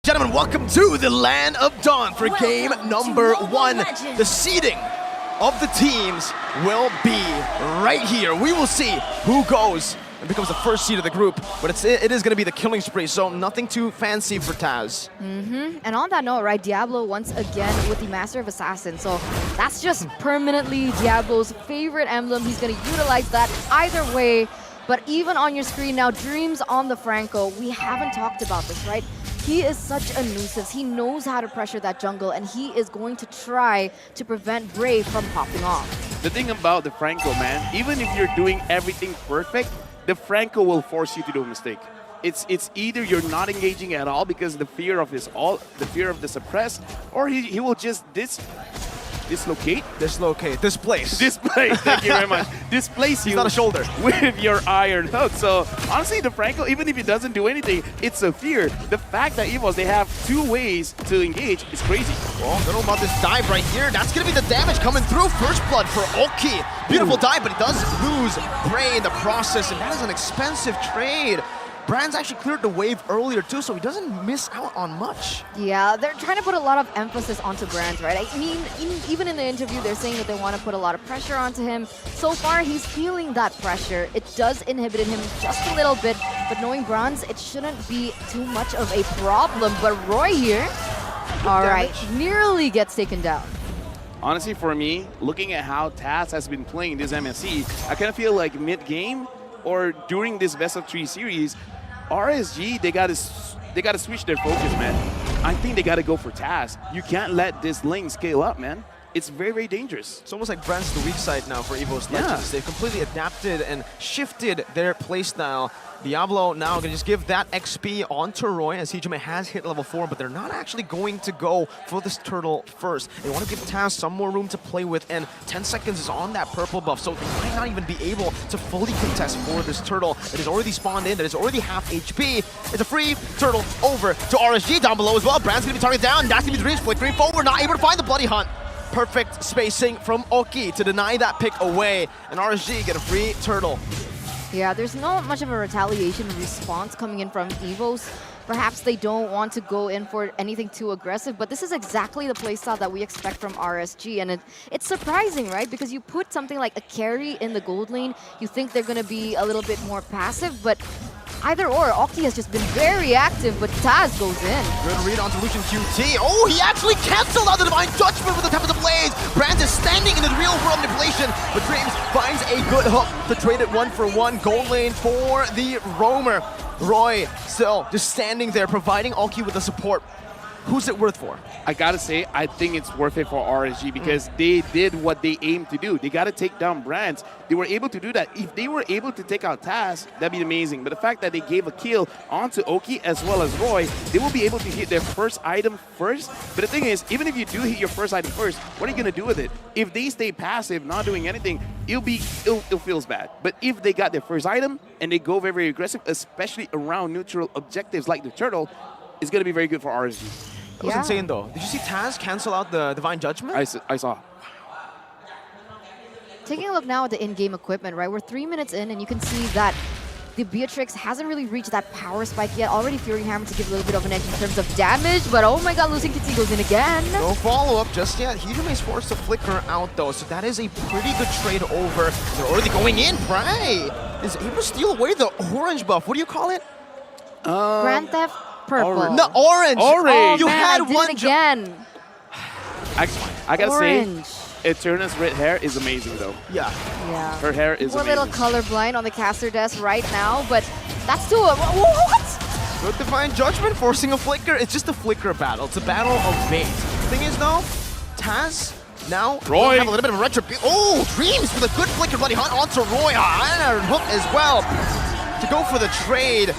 Gentlemen, welcome to the Land of Dawn for game number 1. The seeding of the teams will be right here. We will see who goes and becomes the first seed of the group, but it is going to be the killing spree, so nothing too fancy for Taz. And on that note, right, Diablo once again with the Master of Assassins, so that's just permanently Diablo's favorite emblem. He's going to utilize that either way, but even on your screen now, Dreams on the Franco. We haven't talked about this, right? He is such a nuisance. He knows how to pressure that jungle, and he is going to try to prevent Brave from popping off. The thing about the Franco, man, even if you're doing everything perfect, the Franco will force you to do a mistake. It's either you're not engaging at all because the fear of his the fear of the suppress, or he will just dislocate, displace. Thank you very much. Displace you. He's not a shoulder. With your iron hook. So honestly, the Franco, even if he doesn't do anything, it's a fear. The fact that Evos, they have 2 ways to engage is crazy. Well, I don't know about this dive right here. That's going to be the damage coming through. First blood for Oki. Beautiful dive, but he does lose Bray in the process, and that is an expensive trade. Brand's actually cleared the wave earlier too, so he doesn't miss out on much. Yeah, they're trying to put a lot of emphasis onto Brand, right? I mean, even in the interview, they're saying that they want to put a lot of pressure onto him. So far, he's feeling that pressure. It does inhibit him just a little bit, but knowing Bronze, it shouldn't be too much of a problem. But Roy here, all right, nearly gets taken down. Honestly, for me, looking at how Taz has been playing this MSC, I kind of feel like mid-game or during this best of 3 series, RSG, they gotta switch their focus, man. I think they gotta go for Taz. You can't let this lane scale up, man. It's very, very dangerous. It's almost like Brand's the weak side now for Evos Legends. They've completely adapted and shifted their playstyle. Diablo now going to just give that XP onto Roy, as Hijime has hit level 4, but they're not actually going to go for this turtle first. They want to give Taz some more room to play with, and 10 seconds is on that purple buff, so they might not even be able to fully contest for this turtle that is already spawned in, that is already half HP. It's a free turtle over to RSG down below as well. Brand's going to be targeted down. That's going to be Dreams flickering forward, not able to find the Bloody Hunt. Perfect spacing from Oki to deny that pick away, and RSG get a free turtle. Yeah, there's not much of a retaliation response coming in from Evos. Perhaps they don't want to go in for anything too aggressive, but this is exactly the playstyle that we expect from RSG, and it's surprising, right? Because you put something like a carry in the gold lane, you think they're going to be a little bit more passive, but either or, Oki has just been very active, but Taz goes in. Good read onto Lucian QT. Oh, he actually canceled out the Divine Judgment with the Tempest of Blaze. Brand is standing in the real world manipulation, but Dreams finds a good hook to trade it 1-for-1. Gold lane for the Roamer. Roy still just standing there, providing Oki with the support. Who's it worth for? I gotta say, I think it's worth it for RSG because they did what they aimed to do. They gotta take down Brands. They were able to do that. If they were able to take out Taz, that'd be amazing. But the fact that they gave a kill onto Oki as well as Roy, they will be able to hit their first item first. But the thing is, even if you do hit your first item first, what are you gonna do with it? If they stay passive, not doing anything, it feels bad. But if they got their first item and they go very, very aggressive, especially around neutral objectives like the turtle, it's gonna be very good for RSG. That was insane, though. Did you see Taz cancel out the Divine Judgment? I saw. Taking a look now at the in-game equipment, right? We're 3 minutes in, and you can see that the Beatrix hasn't really reached that power spike yet. Already Fury Hammer to give a little bit of an edge in terms of damage, but oh my god, losing Kitty goes in again. No follow-up just yet. Hijime is forced to flicker out, though, so that is a pretty good trade over. They're already going in. Bray is able to steal away the orange buff. What do you call it? Grand Theft Purple. Orange. No, orange. Oh, you man, had I did one it again. I gotta Orange. say, Eterna's red hair is amazing, though. Yeah. Yeah. Her hair is We're amazing. a little colorblind on the caster desk right now, but that's too... What? Good Divine Judgment forcing a flicker. It's just a flicker battle. It's a battle of bait. The thing is, though, Taz now Roy have a little bit of retribution. Oh, Dreams with a good flicker Bloody Hunt onto Roy. Iron hook as well to go for the trade.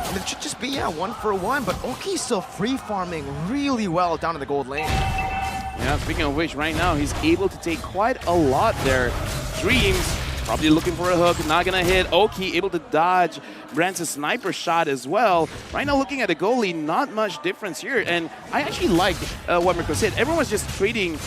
And it should just be, 1-for-1, but Oki's still free farming really well down in the gold lane. Yeah, speaking of which, right now, he's able to take quite a lot there. Dreams Probably looking for a hook, not gonna hit. Oki able to dodge Brand's sniper shot as well. Right now, looking at the goalie, not much difference here. And I actually like what Mirko said. Everyone's just trading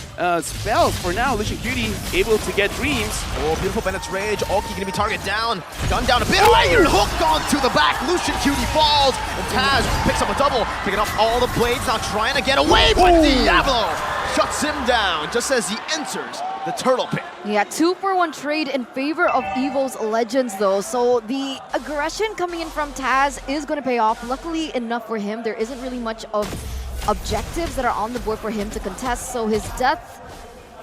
spells for now. Lucian Cutie able to get dreams. Oh, beautiful Bennett's Rage. Oki gonna be targeted down. Gun down a bit. Iron hook onto the back. Lucian Cutie falls. And Taz picks up a double, picking up all the blades, now trying to get away, but Diablo shuts him down just as he enters the turtle pit. Yeah, 2-for-1 trade in favor of Evos Legends though. So the aggression coming in from Taz is going to pay off. Luckily enough for him, there isn't really much of objectives that are on the board for him to contest. So his death,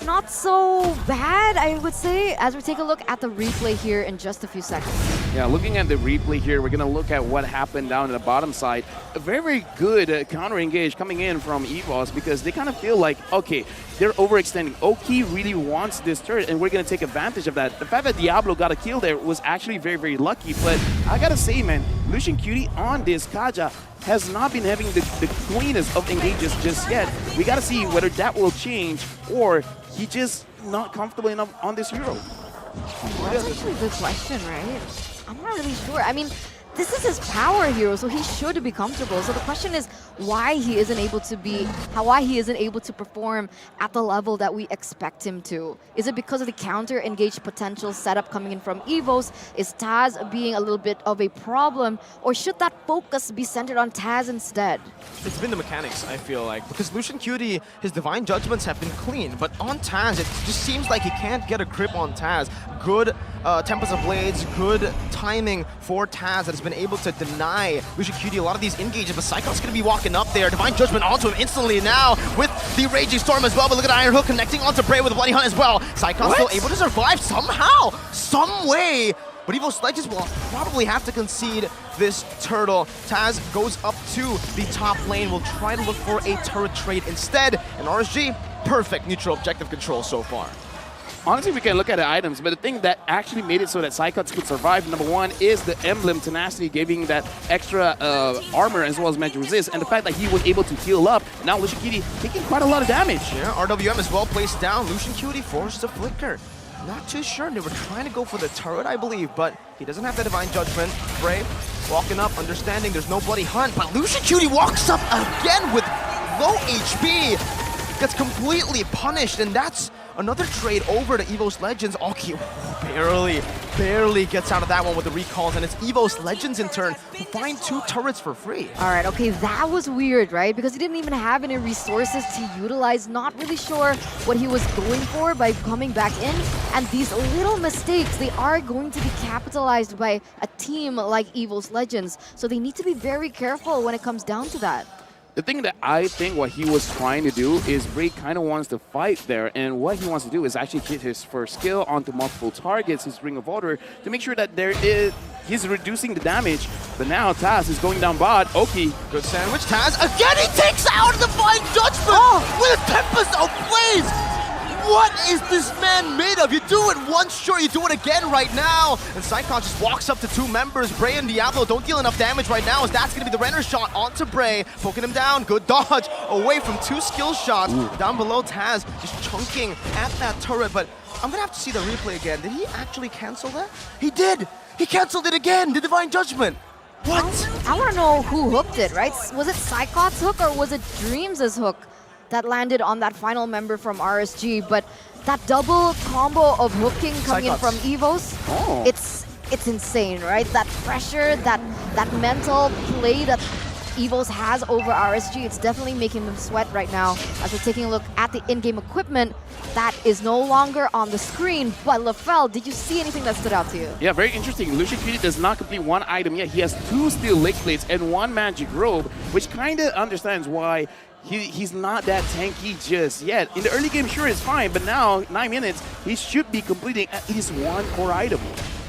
not so bad, I would say, as we take a look at the replay here in just a few seconds. Yeah, looking at the replay here, we're going to look at what happened down at the bottom side. A very, very good counter-engage coming in from Evos because they kind of feel like, okay, they're overextending. Oki really wants this turret, and we're going to take advantage of that. The fact that Diablo got a kill there was actually very, very lucky, but I got to say, man, Lucian Cutie on this Kaja has not been having the cleanest of engages just yet. We got to see whether that will change or he just not comfortable enough on this hero. Well, that's actually a good question, right? I'm not really sure. I mean, this is his power hero, so he should be comfortable. So the question is why he isn't able to perform at the level that we expect him to. Is it because of the counter-engaged potential setup coming in from Evos? Is Taz being a little bit of a problem? Or should that focus be centered on Taz instead? It's been the mechanics, I feel like, because Lucian Cutie, his Divine Judgments have been clean, but on Taz, it just seems like he can't get a grip on Taz. Good Tempest of Blades, good timing for Taz that has been able to deny Lucian Cutie a lot of these engages, but Psychon's going to be walking up there. Divine Judgment onto him instantly now with the Raging Storm as well, but look at Iron Hook connecting onto Bray with a Bloody Hunt as well. Psychon's still able to survive somehow, some way, but Evos Legends will probably have to concede this turtle. Taz goes up to the top lane, will try to look for a turret trade instead, and RSG, perfect neutral objective control so far. Honestly, we can look at the items, but the thing that actually made it so that Psychots could survive, number one, is the emblem Tenacity giving that extra armor as well as magic resist, and the fact that he was able to heal up. Now Lucian Cutie taking quite a lot of damage. Yeah, RWM is well placed down. Lucian Cutie forced a flicker. Not too sure. They were trying to go for the turret, I believe, but he doesn't have the Divine Judgment. Bray walking up, understanding there's no Bloody Hunt, but Lucian Cutie walks up again with low HP. Gets completely punished, and that's another trade over to Evos Legends. Oki barely gets out of that one with the recalls, and it's Evos Legends in turn who find 2 turrets for free. All right, okay, that was weird, right? Because he didn't even have any resources to utilize, not really sure what he was going for by coming back in. And these little mistakes, they are going to be capitalized by a team like Evos Legends. So they need to be very careful when it comes down to that. The thing that I think what he was trying to do is Bray kind of wants to fight there, and what he wants to do is actually hit his first skill onto multiple targets, his Ring of Order, to make sure that he's reducing the damage. But now Taz is going down bot. Oki. Good sandwich. Taz again, he takes out the Divine Judgment with a Tempest of Blaze. What is this man made of? You do it once, sure, you do it again right now. And Psychon just walks up to 2 members. Bray and Diablo don't deal enough damage right now, as that's going to be the Renner shot onto Bray, poking him down. Good dodge away from 2 skill shots. Down below, Taz just chunking at that turret, but I'm going to have to see the replay again. Did he actually cancel that? He did! He canceled it again, the Divine Judgment. What? I want to know who hooked it, right? Was it Psychot's hook or was it Dreams' hook that landed on that final member from RSG? But that double combo of hooking coming in from Evos, it's insane, right? That pressure, that mental play that Evos has over RSG, it's definitely making them sweat right now. As we're taking a look at the in-game equipment, that is no longer on the screen. But Lefel, did you see anything that stood out to you? Yeah, very interesting. Lucian Cutie does not complete 1 item yet. He has 2 Steel Lake Blades and 1 Magic Robe, which kind of understands why he's not that tanky just yet. In the early game, sure, it's fine, but now, 9 minutes, he should be completing at least 1 core item.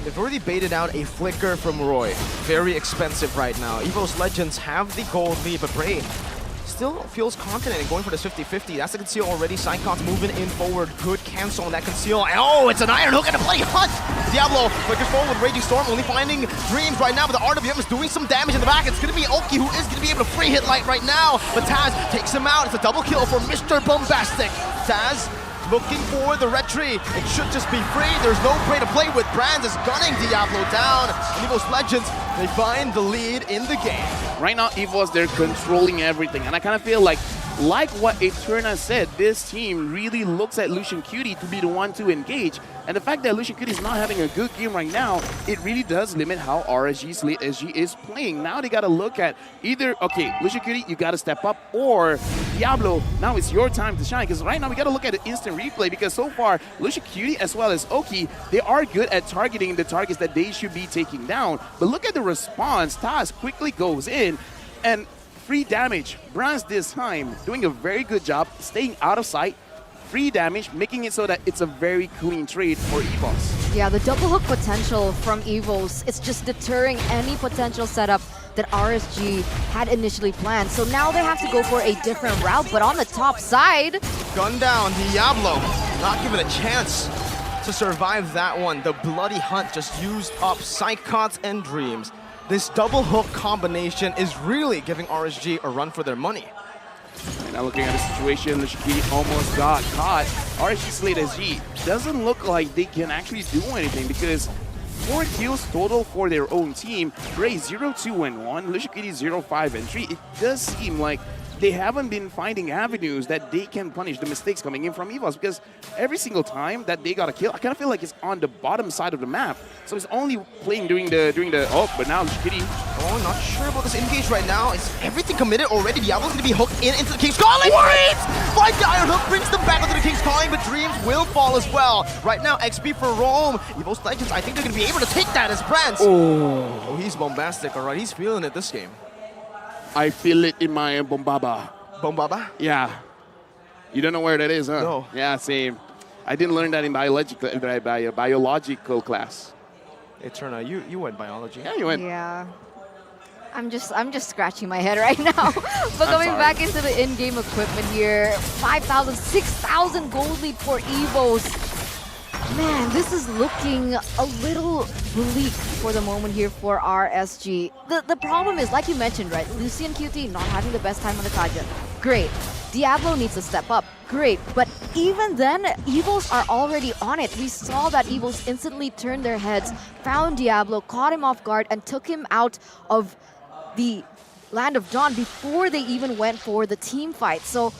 They've already baited out a flicker from Roy. Very expensive right now. Evos Legends have the gold lead, but Bray still feels confident in going for this 50-50. That's the conceal already. Psychon's moving in forward. Good cancel on that conceal. Oh, it's an Iron Hook and a Bloody Hunt! Diablo flickers forward with Raging Storm, only finding Dreams right now, but the RWM is doing some damage in the back. It's going to be Oki who is going to be able to free hit Light right now, but Taz takes him out. It's a double kill for Mr. Bombastic. Taz looking for the red tree. It should just be free. There's no prey to play with. Brands is gunning Diablo down. And Evos Legends, they find the lead in the game. Right now, Evos, they're controlling everything. And I kind of feel like what Eterna said, this team really looks at Lucian Cutie to be the one to engage. And the fact that Lucian Cutie is not having a good game right now, it really does limit how RSG is playing. Now they got to look at either, okay, Lucian Cutie, you got to step up, or Diablo, now it's your time to shine. Because right now we got to look at the instant replay, because so far, Lucian Cutie as well as Oki, they are good at targeting the targets that they should be taking down. But look at the response. Taz quickly goes in, and free damage. Brands this time doing a very good job staying out of sight. Free damage, making it so that it's a very clean trade for Evos. Yeah, the double hook potential from Evos, it's just deterring any potential setup that RSG had initially planned. So now they have to go for a different route, but on the top side... Gun down, Diablo, not given a chance to survive that one. The bloody hunt just used up Psychots and Dreams. This double hook combination is really giving RSG a run for their money. And now looking at the situation, Lushiki almost got caught. RSG Slate SG doesn't look like they can actually do anything, because 4 kills total for their own team. Bray 0-2-1, Lushiki 0-5-3. It does seem like they haven't been finding avenues that they can punish the mistakes coming in from Evos, because every single time that they got a kill, I kind of feel like it's on the bottom side of the map. So it's only playing during the oh, but now Kitty. Oh, not sure about this engage right now. Is everything committed already? Diablo's going to be hooked into the King's Calling. Dreams! Find the Iron Hook, brings them back into the King's Calling, but Dreams will fall as well. Right now, XP for Rome. Evos Legends, I think they're going to be able to take that as Brands. Oh, he's bombastic, all right. He's feeling it this game. I feel it in my Bombaba. Bombaba? Yeah. You don't know where that is, huh? No. Yeah, same. I didn't learn that in biological class. Eterna, you went biology. Yeah, you went. Yeah. I'm just scratching my head right now. But going back into the in-game equipment here, 5,000, 6,000 gold lead for Evos. Man, this is looking a little bleak for the moment here for RSG. The problem is, like you mentioned, right? Lucian QT not having the best time on the Kaja. Great. Diablo needs to step up. Great. But even then, Evos are already on it. We saw that Evos instantly turned their heads, found Diablo, caught him off guard, and took him out of the Land of Dawn before they even went for the team fight. So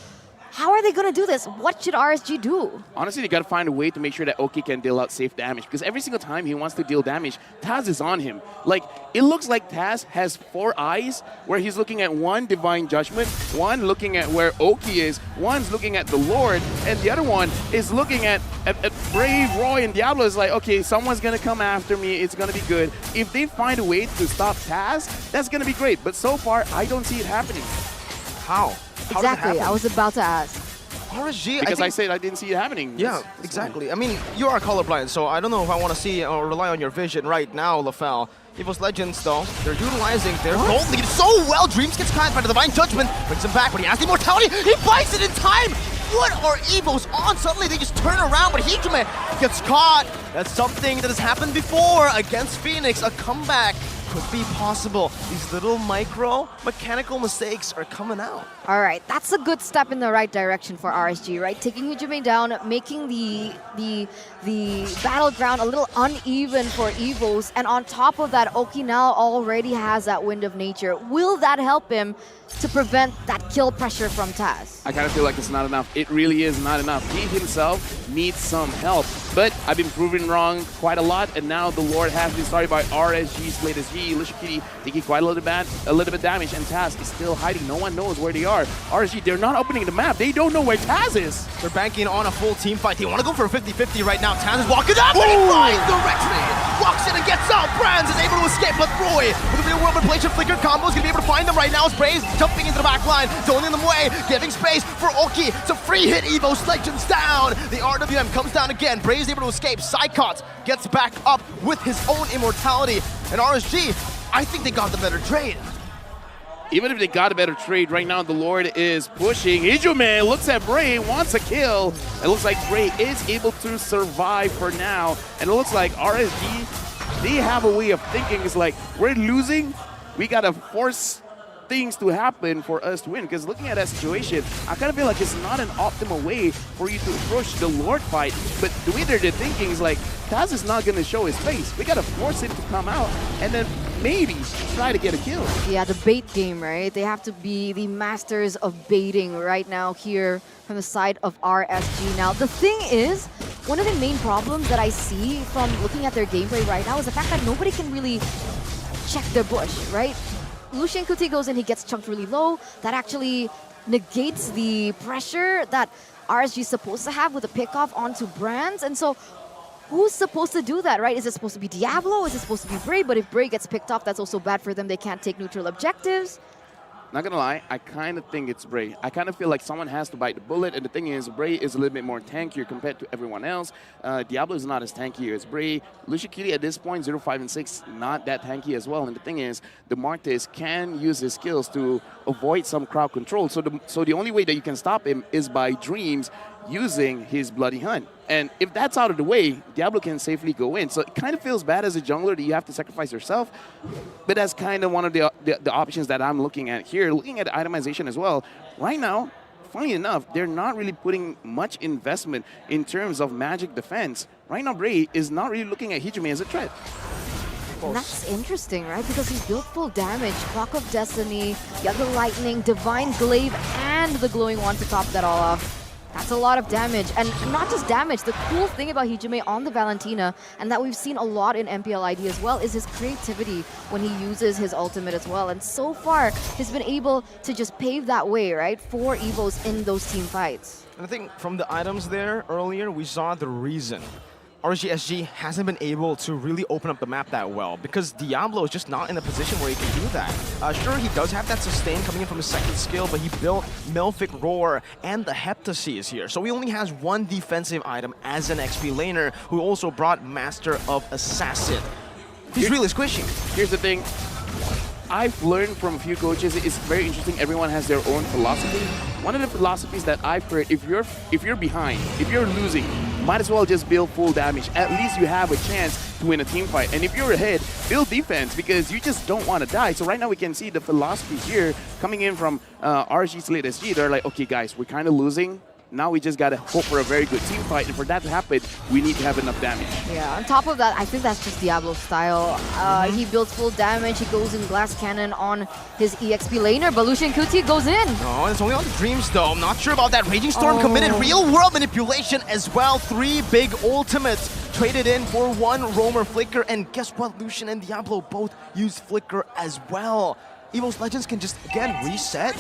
how are they going to do this? What should RSG do? Honestly, they got to find a way to make sure that Oki can deal out safe damage, because every single time he wants to deal damage, Taz is on him. Like, it looks like Taz has 4 eyes, where he's looking at one Divine Judgment, one looking at where Oki is, one's looking at the Lord, and the other one is looking at Brave, Roy, and Diablo. Is like, okay, someone's going to come after me. It's going to be good. If they find a way to stop Taz, that's going to be great. But so far, I don't see it happening. How? Exactly, I was about to ask. RSG, because I said I didn't see it happening. Yeah, exactly. I mean, you are colorblind, so I don't know if I want to see or rely on your vision right now, Lafel. Evos Legends, though, they're utilizing their gold lead so well. Dreams gets caught by the Divine Judgment, brings him back, but he has the immortality. He buys it in time. What are Evos on? Suddenly they just turn around, but Hijime gets caught. That's something that has happened before against Phoenix. A comeback could be possible. These little micro mechanical mistakes are coming out. All right, that's a good step in the right direction for RSG, right? Taking Hijime down, making the battleground a little uneven for Evos, and on top of that, Oki now already has that Wind of Nature. Will that help him to prevent that kill pressure from Taz? I kind of feel like it's not enough. It really is not enough. He himself needs some help. But I've been proven wrong quite a lot, and now the Lord has been started by RSG, Slate SG, Lishikiti taking quite a little bit damage, and Taz is still hiding. No one knows where they are. RSG, they're not opening the map. They don't know where Taz is. They're banking on a full team fight. They want to go for a 50-50 right now. Taz is walking up, and he finds the Rexman. Walks in and gets out. Brands is able to escape, but Roy, with the real world manipulation flicker combo, is going to be able to find them right now. As Braze jumping into the back line, zoning them away, giving space for Oki to free hit Evos Legends down. The RWM comes down again. Braze able to escape. Psychot gets back up with his own immortality. And RSG, I think they got the better trade. Even if they got a better trade, right now the Lord is pushing. Hijime looks at Bray, wants a kill. It looks like Bray is able to survive for now. And it looks like RSG, they have a way of thinking. It's like, we're losing, we gotta force things to happen for us to win. Because looking at that situation, I kind of feel like it's not an optimal way for you to approach the Lord fight. But the way they're thinking is like, Taz is not going to show his face. We got to force him to come out and then maybe try to get a kill. Yeah, the bait game, right? They have to be the masters of baiting right now here from the side of RSG. Now, the thing is, one of the main problems that I see from looking at their gameplay right now is the fact that nobody can really check their bush, right? Lucian Kuti goes in, he gets chunked really low. That actually negates the pressure that RSG is supposed to have with a pickoff onto Brands. And so, who's supposed to do that, right? Is it supposed to be Diablo? Is it supposed to be Bray? But if Bray gets picked off, that's also bad for them. They can't take neutral objectives. Not gonna lie, I kind of think it's Bray. I kind of feel like someone has to bite the bullet, and the thing is, Bray is a little bit more tankier compared to everyone else. Diablo is not as tanky as Bray. Lucian Cutie at this point, 0, 5, and 6, not that tanky as well. And the thing is, the Martes can use his skills to avoid some crowd control. So the only way that you can stop him is by Dreams using his Bloody Hunt. And if that's out of the way, Diablo can safely go in. So it kind of feels bad as a jungler that you have to sacrifice yourself, but that's kind of one of the options that I'm looking at here. Looking at itemization as well, right now, funny enough, they're not really putting much investment in terms of magic defense. Right now, Bray is not really looking at Hijime as a threat. And that's interesting, right? Because he built full damage. Clock of Destiny, you have the Lightning, Divine Glaive, and the Glowing Wand to top that all off. That's a lot of damage. And not just damage, the cool thing about Hijime on the Valentina, and that we've seen a lot in MPLID as well, is his creativity when he uses his ultimate as well. And so far, he's been able to just pave that way, right, for Evos in those team fights. And I think from the items there earlier, we saw the reason RSG hasn't been able to really open up the map that well because Diablo is just not in a position where he can do that. Sure, he does have that sustain coming in from his second skill, but he built Melphic Roar and the Heptaseas here. So he only has one defensive item as an XP laner who also brought Master of Assassin. He's really squishy. Here's the thing. I've learned from a few coaches, it's very interesting, everyone has their own philosophy. One of the philosophies that I've heard, if you're behind, if you're losing, might as well just build full damage. At least you have a chance to win a team fight. And if you're ahead, build defense because you just don't want to die. So right now we can see the philosophy here coming in from RSG Slate SG. They're like, okay guys, we're kind of losing. Now we just got to hope for a very good team fight, and for that to happen, we need to have enough damage. Yeah, on top of that, I think that's just Diablo's style. He builds full damage, he goes in Glass Cannon on his EXP laner, but Lucian Kuti goes in. Oh, it's only on the Dreams though. I'm not sure about that. Raging Storm committed real world manipulation as well. 3 big ultimates traded in for 1 Roamer Flicker, and guess what? Lucian and Diablo both use Flicker as well. Evos Legends can just, again, reset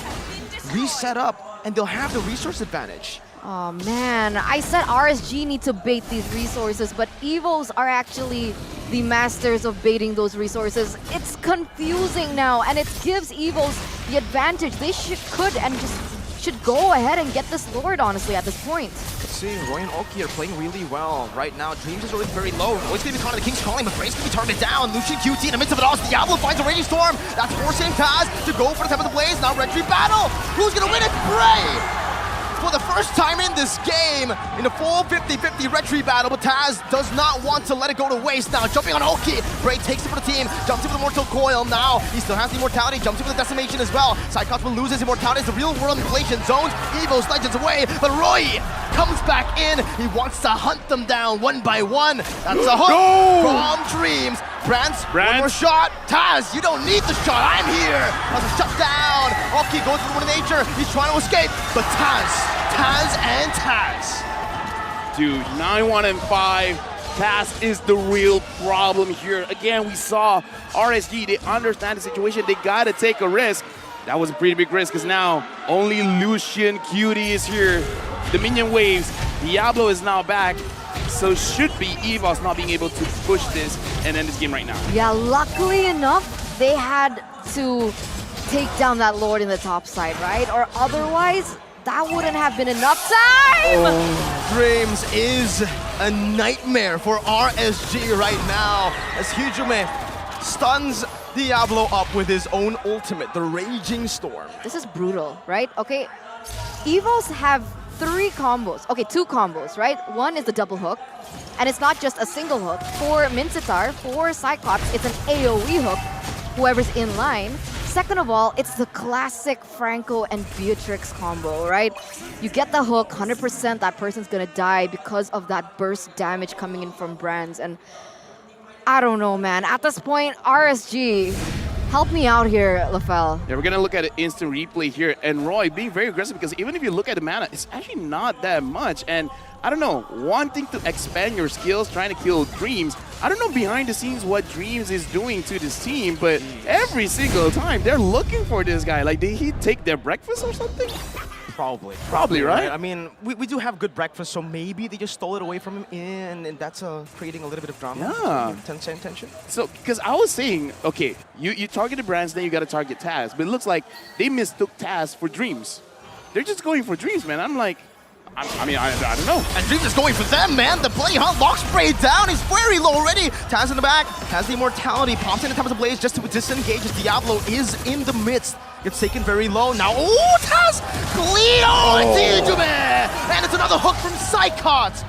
up, and they'll have the resource advantage. Oh man, I said RSG need to bait these resources, but Evos are actually the masters of baiting those resources. It's confusing now, and it gives Evos the advantage. They should go ahead and get this Lord, honestly, at this point. Let's see, Roy and Oki are playing really well right now. Dreams is already very low. Roy's gonna be caught in the King's Calling, but Bray's gonna be targeted down. Lucian QT in the midst of it all. Diablo finds a Raging Storm. That's forcing Taz to go for the top of the blaze. Now Red Tree battle. Who's gonna win it? Bray! For the first time in this game, in a full 50-50 Red Tree battle, but Taz does not want to let it go to waste now. Jumping on Oki, Bray takes it for the team, jumps in for the Mortal Coil. Now he still has the Immortality, jumps in for the Decimation as well. Cyclops will lose his Immortality as the real world inflation zones Evos Legends away, but Roy comes back in. He wants to hunt them down one by one. That's a hook from Dreams. Brands, one more shot. Taz, you don't need the shot. I'm here. That's a shut down. Oki goes for the nature. He's trying to escape, but Taz and Taz. Dude, 9-1-5. Taz is the real problem here. Again, we saw RSG, they understand the situation. They gotta take a risk. That was a pretty big risk because now only Lucian Cutie is here. The minion waves. Diablo is now back. So should be Evos not being able to push this and end this game right now. Yeah, luckily enough, they had to take down that Lord in the top side, right? Or otherwise, that wouldn't have been enough time! Oh, Dreams is a nightmare for RSG right now as Hijime stuns Diablo up with his own ultimate, the Raging Storm. This is brutal, right? Okay, Evos have 3 combos. Okay, 2 combos, right? One is the double hook, and it's not just a single hook. For Mincitar, for Cyclops, it's an AoE hook, whoever's in line. second of all, it's the classic Franco and Beatrix combo, right? You get the hook, 100% that person's gonna die because of that burst damage coming in from Brands. And I don't know, man. At this point, RSG, help me out here, LaFell. Yeah, we're going to look at an instant replay here. And Roy being very aggressive because even if you look at the mana, it's actually not that much. And I don't know, wanting to expand your skills, trying to kill Dreams. I don't know behind the scenes what Dreams is doing to this team, but every single time they're looking for this guy. Like, did he take their breakfast or something? Probably, right? I mean, we do have good breakfast, so maybe they just stole it away from him, and that's creating a little bit of drama. Yeah. Tension. So, because I was saying, okay, you targeted Brands, then you got to target Taz. But it looks like they mistook Taz for Dreams. They're just going for Dreams, man. I'm like, I mean, I don't know. And Dreams is going for them, man. The play, huh? Lock spray down. He's very low already. Taz in the back has the immortality. Pops in the top of the blaze just to disengage as Diablo is in the midst. Gets taken very low. Now, oh, Taz! Cleo! And it's another hook from Psychots.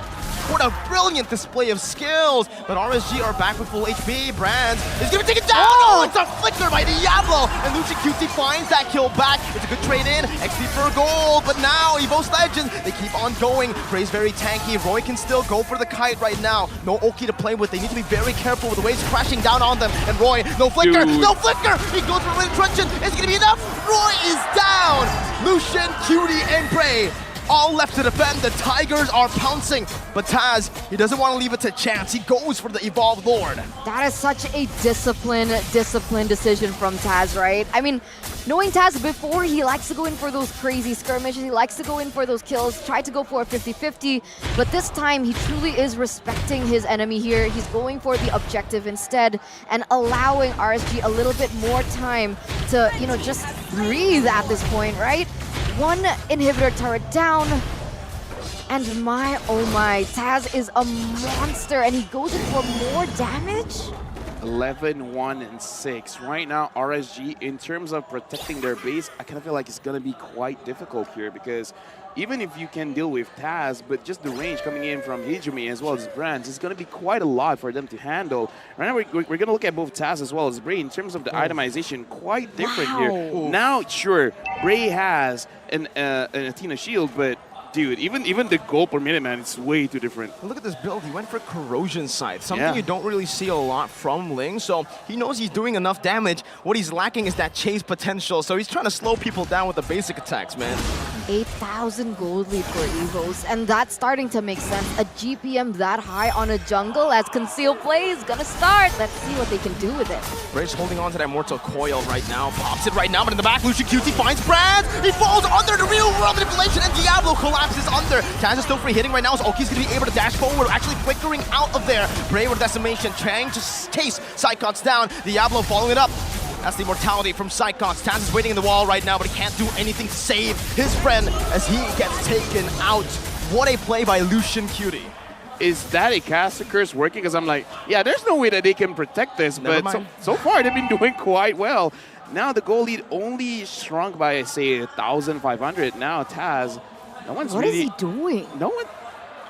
What a brilliant display of skills. But RSG are back with full HP. Brands is going to take it down. Oh, it's a flicker by Diablo. And Lucian QT finds that kill back. It's a good trade in. XP for gold. But now, Evos Legends, they keep on going. Bray's very tanky. Roy can still go for the kite right now. No Oki to play with. They need to be very careful with the waves crashing down on them. And Roy, no flicker. Dude. No flicker. He goes for a retrenchant. Is it going to be enough? Roy is down. Lucian, QT, and Bray all left to defend. The Tigers are pouncing, but Taz, he doesn't want to leave it to chance. He goes for the Evolved Lord. That is such a disciplined decision from Taz, right? I mean, knowing Taz before, he likes to go in for those crazy skirmishes. He likes to go in for those kills, try to go for a 50-50. But this time, he truly is respecting his enemy here. He's going for the objective instead and allowing RSG a little bit more time to, you know, just breathe at this point, right? One inhibitor turret down, and my, oh my, Taz is a monster, and he goes in for more damage? 11, 1, and 6. Right now, RSG, in terms of protecting their base, I kind of feel like it's going to be quite difficult here because even if you can deal with Taz, but just the range coming in from Hijumi as well as Brands, it's going to be quite a lot for them to handle. Right now, we're going to look at both Taz as well as Bray. In terms of the itemization, quite different here. Now, sure, Bray has an Athena shield, but dude, even the gold per minute, man, it's way too different. Look at this build. He went for Corrosion Scythe, something you don't really see a lot from Ling. So he knows he's doing enough damage. What he's lacking is that chase potential. So he's trying to slow people down with the basic attacks, man. 8,000 gold lead for Evos, and that's starting to make sense. A GPM that high on a jungle as concealed play is gonna start. Let's see what they can do with it. Bray's holding on to that Mortal Coil right now. Pops it right now, but in the back, Lucian QT finds Brands. He falls under the real world manipulation, and Diablo collapses under. Taz is still free hitting right now, so Oki's gonna be able to dash forward, actually flickering out of there. Bray with decimation, trying to chase Psychots down. Diablo following it up. That's the immortality from Psychots. Taz is waiting in the wall right now, but he can't do anything to save his friend as he gets taken out. What a play by Lucian QT. Is that a caster curse working? Because I'm like, yeah, there's no way that they can protect this, Never but mind. so far they've been doing quite well. Now the goal lead only shrunk by, say, 1,500. Now Taz, no one's What really... is he doing? No one...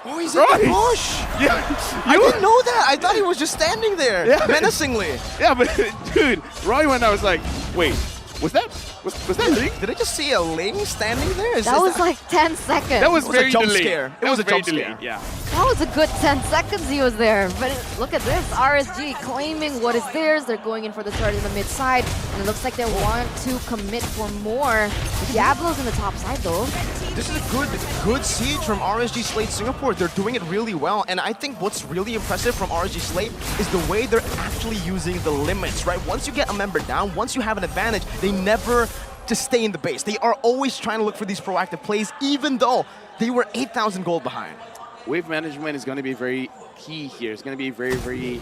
Oh, he's in the bush! Yeah, I didn't know that! I thought he was just standing there, menacingly. Yeah, but dude, Roy went, I was like, wait, was that Ling? Did I just see a Ling standing there? That was like 10 seconds. That was It was very a jump delayed. scare. It That was a very jump scare. delayed, yeah. That was a good 10 seconds he was there. But look at this, RSG claiming what is theirs. They're going in for the start in the mid side. And it looks like they want to commit for more. Diablo's in the top side though. This is a good siege from RSG Slate Singapore. They're doing it really well. And I think what's really impressive from RSG Slate is the way they're actually using the limits, right? Once you get a member down, once you have an advantage, they never just stay in the base. They are always trying to look for these proactive plays, even though they were 8,000 gold behind. Wave management is going to be very key here. It's going to be very...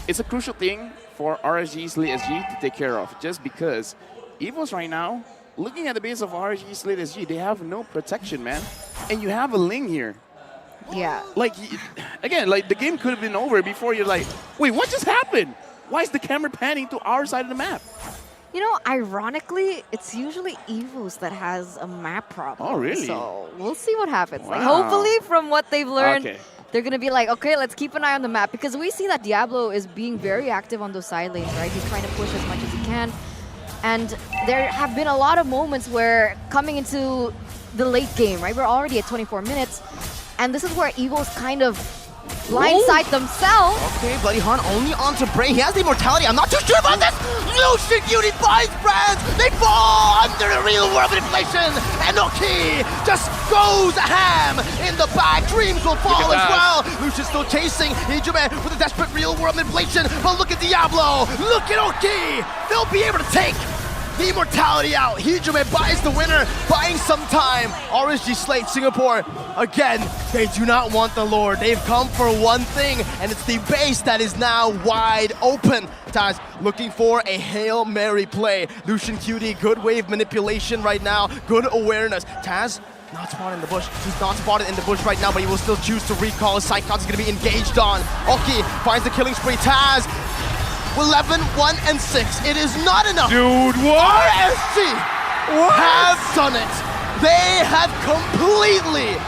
It's a crucial thing for RSG Slate SG to take care of, just because Evos right now, looking at the base of RSG Slate SG, they have no protection, man. And you have a Ling here. Yeah. Like, again, like the game could have been over before you're like, wait, what just happened? Why is the camera panning to our side of the map? You know, ironically, it's usually Evos that has a map problem. Oh, really? So we'll see what happens. Like, Wow. hopefully, from what they've learned, Okay. they're going to be like, okay, let's keep an eye on the map. Because we see that Diablo is being very active on those side lanes, right? He's trying to push as much as he can. And there have been a lot of moments where coming into the late game, right? We're already at 24 minutes, and this is where Evos kind of blindside themselves. Okay, Bloody Hunt only onto Bray. He has the immortality. I'm not too sure about this. Lucian Cutie finds Brands. They fall under the real world manipulation. And Oki just goes ham in the back. Dreams will fall as well. Lucian's still chasing Hijume with a desperate real world manipulation. But look at Diablo. Look at Oki. They'll be able to take the immortality out. Hijume buys the winner, buying some time. RSG Slate Singapore, again, they do not want the Lord. They've come for one thing, and it's the base that is now wide open. Taz looking for a Hail Mary play. Lucian Cutie, good wave manipulation right now, good awareness. Taz, not spotted in the bush. He's not spotted in the bush right now, but he will still choose to recall. His Psychops is going to be engaged on. Oki finds the killing spree. Taz, 11, 1, and 6. It is not enough. Dude, what? RSG have done it. They have completely